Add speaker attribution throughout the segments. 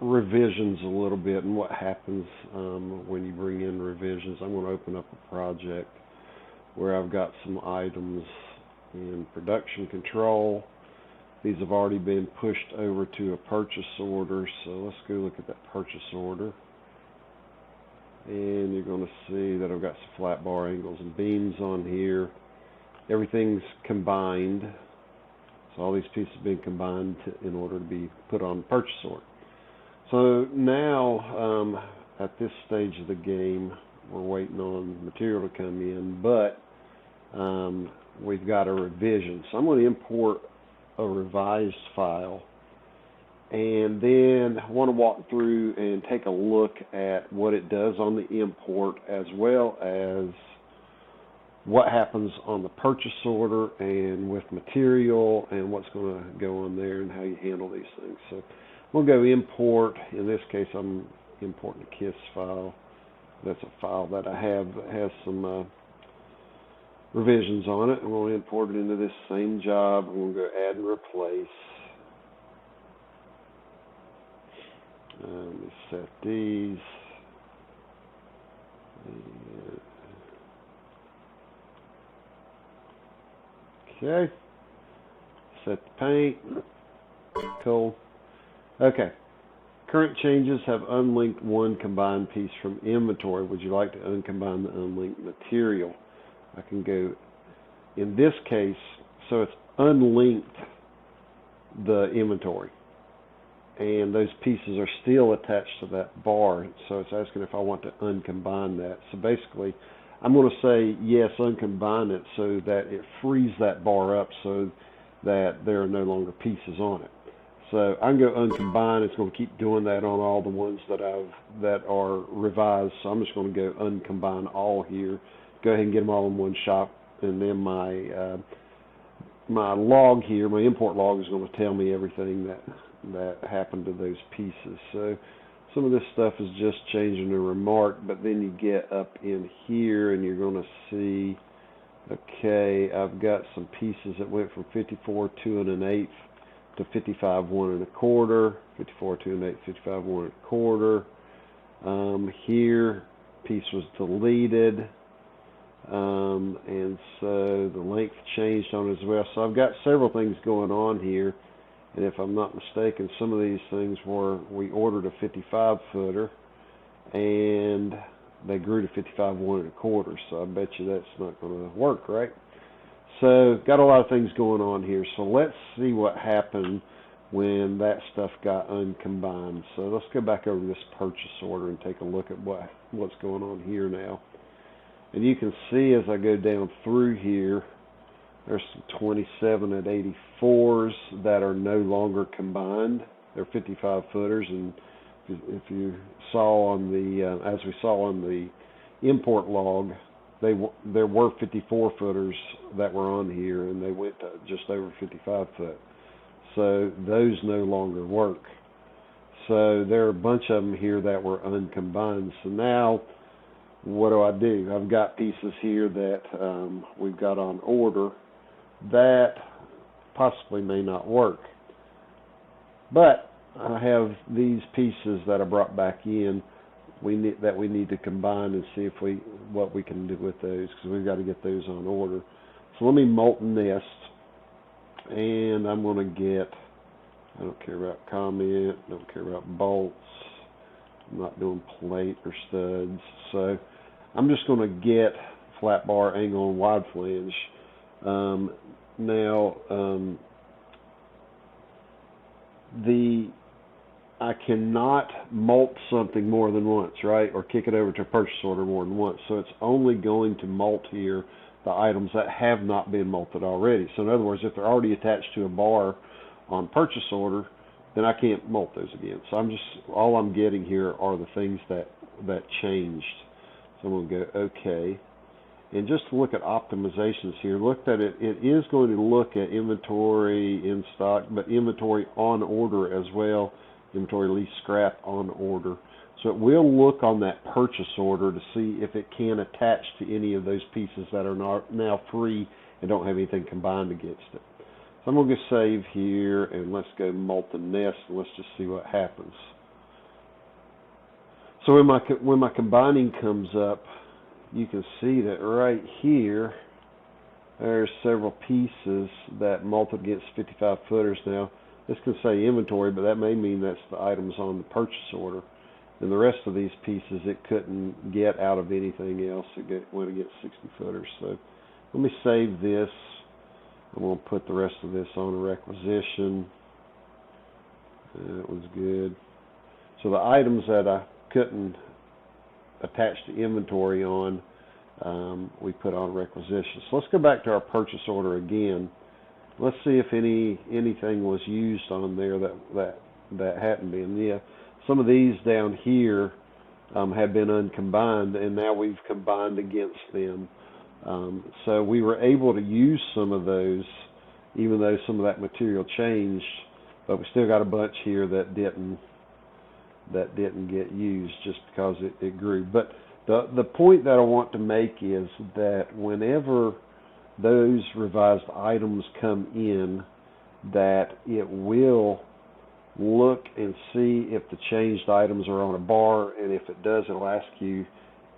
Speaker 1: revisions a little bit and what happens when you bring in revisions. I'm going to open up a project where I've got some items in production control. These have already been pushed over to a purchase order, so let's go look at that purchase order. And you're going to see that I've got some flat bar angles and beams on here. Everything's combined, so all these pieces have been combined in order to be put on the purchase order. So now, at this stage of the game, we're waiting on material to come in, but we've got a revision. So I'm going to import a revised file, and then I want to walk through and take a look at what it does on the import, as well as what happens on the purchase order and with material and what's going to go on there and how you handle these things. So we'll go import. In this case, I'm importing a KISS file. That's a file that I have that has some revisions on it. I'm going to import it into this same job. I'm going to go add and replace. Let me set these. Okay. Set the paint. Cool. Okay. Current changes have unlinked one combined piece from inventory. Would you like to uncombine the unlinked material? I can go, in this case, so it's unlinked the inventory, and those pieces are still attached to that bar, so it's asking if I want to uncombine that. So basically, I'm going to say yes, uncombine it, so that it frees that bar up so that there are no longer pieces on it. So I can go uncombine. It's going to keep doing that on all the ones that are revised. So I'm just going to go uncombine all here. Go ahead and get them all in one shot, and then my my log here, my import log, is going to tell me everything that happened to those pieces. So some of this stuff is just changing a remark, but then you get up in here and you're going to see, okay, I've got some pieces that went from 54 2 1/8 to 55 1 1/4, 54 2 1/8, 55 1 1/4. Here, piece was deleted. And so the length changed on it as well. So I've got several things going on here, and if I'm not mistaken, some of these things were, we ordered a 55 footer and they grew to 55 1 1/4, so I bet you that's not going to work, right? So got a lot of things going on here. So let's see what happened when that stuff got uncombined. So let's go back over this purchase order and take a look at what's going on here now. And you can see as I go down through here, there's some 27 at 84s that are no longer combined. They're 55 footers, and if you saw on the, as we saw on the import log, there were 54 footers that were on here, and they went to just over 55 foot. So those no longer work. So there are a bunch of them here that were uncombined. So now, what do? I've got pieces here that we've got on order that possibly may not work. But I have these pieces that I brought back in that we need to combine and see what we can do with those, because we've got to get those on order. So let me molten nest, and I'm going to get, I don't care about comment, don't care about bolts, I'm not doing plate or studs, so I'm just going to get flat bar, angle, and wide flange. I cannot molt something more than once, right? Or kick it over to a purchase order more than once. So it's only going to molt here the items that have not been molted already. So in other words, if they're already attached to a bar on purchase order, then I can't molt those again. So all I'm getting here are the things that changed. So I'm going to go OK. And just to look at optimizations here, look that it is going to look at inventory in stock, but inventory on order as well, inventory lease scrap on order. So it will look on that purchase order to see if it can attach to any of those pieces that are now free and don't have anything combined against it. So I'm going to go save here, and let's go molten nest, and let's just see what happens. So when my combining comes up, you can see that right here there's several pieces that multiplied against 55 footers. Now this can say inventory, but that may mean that's the items on the purchase order. And the rest of these pieces it couldn't get out of anything else. It went against 60 footers. So let me save this. I'm going to put the rest of this on a requisition. That was good. So the items that I couldn't attach to inventory on, we put on requisition. So let's go back to our purchase order again. Let's see if anything was used on there that hadn't been. Yeah, some of these down here have been uncombined, and now we've combined against them. So we were able to use some of those, even though some of that material changed, but we still got a bunch here that didn't get used just because it grew. But the point that I want to make is that whenever those revised items come in, that it will look and see if the changed items are on a bar, and if it does, it'll ask you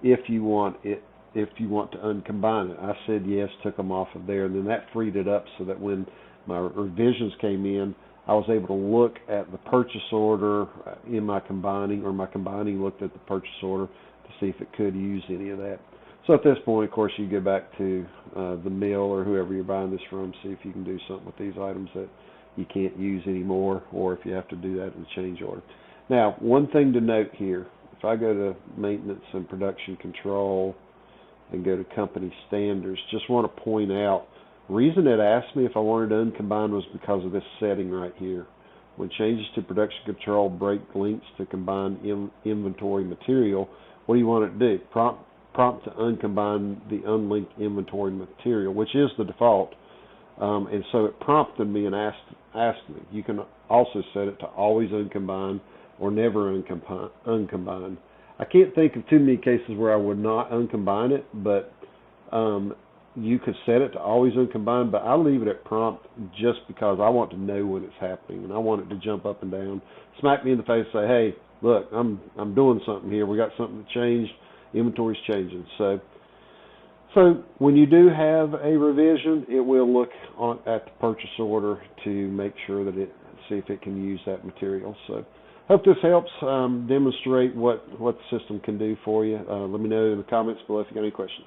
Speaker 1: if you want to uncombine it. I said yes, took them off of there, and then that freed it up so that when my revisions came in, I was able to look at the purchase order in my combining, or my combining looked at the purchase order to see if it could use any of that. So at this point, of course, you go back to the mill or whoever you're buying this from, see if you can do something with these items that you can't use anymore, or if you have to do that in the change order. Now, one thing to note here, if I go to maintenance and production control and go to company standards, just want to point out, the reason it asked me if I wanted to uncombine was because of this setting right here. When changes to production control break links to combine inventory material, what do you want it to do? Prompt to uncombine the unlinked inventory material, which is the default. And so it prompted me and asked me. You can also set it to always uncombine or never uncombine. I can't think of too many cases where I would not uncombine it, but you could set it to always uncombine, but I leave it at prompt just because I want to know when it's happening, and I want it to jump up and down, smack me in the face, say, hey, look, I'm doing something here. We got something that changed. Inventory's changing. So when you do have a revision, it will look at the purchase order to make sure that see if it can use that material. So hope this helps demonstrate what the system can do for you. Let me know in the comments below if you got any questions.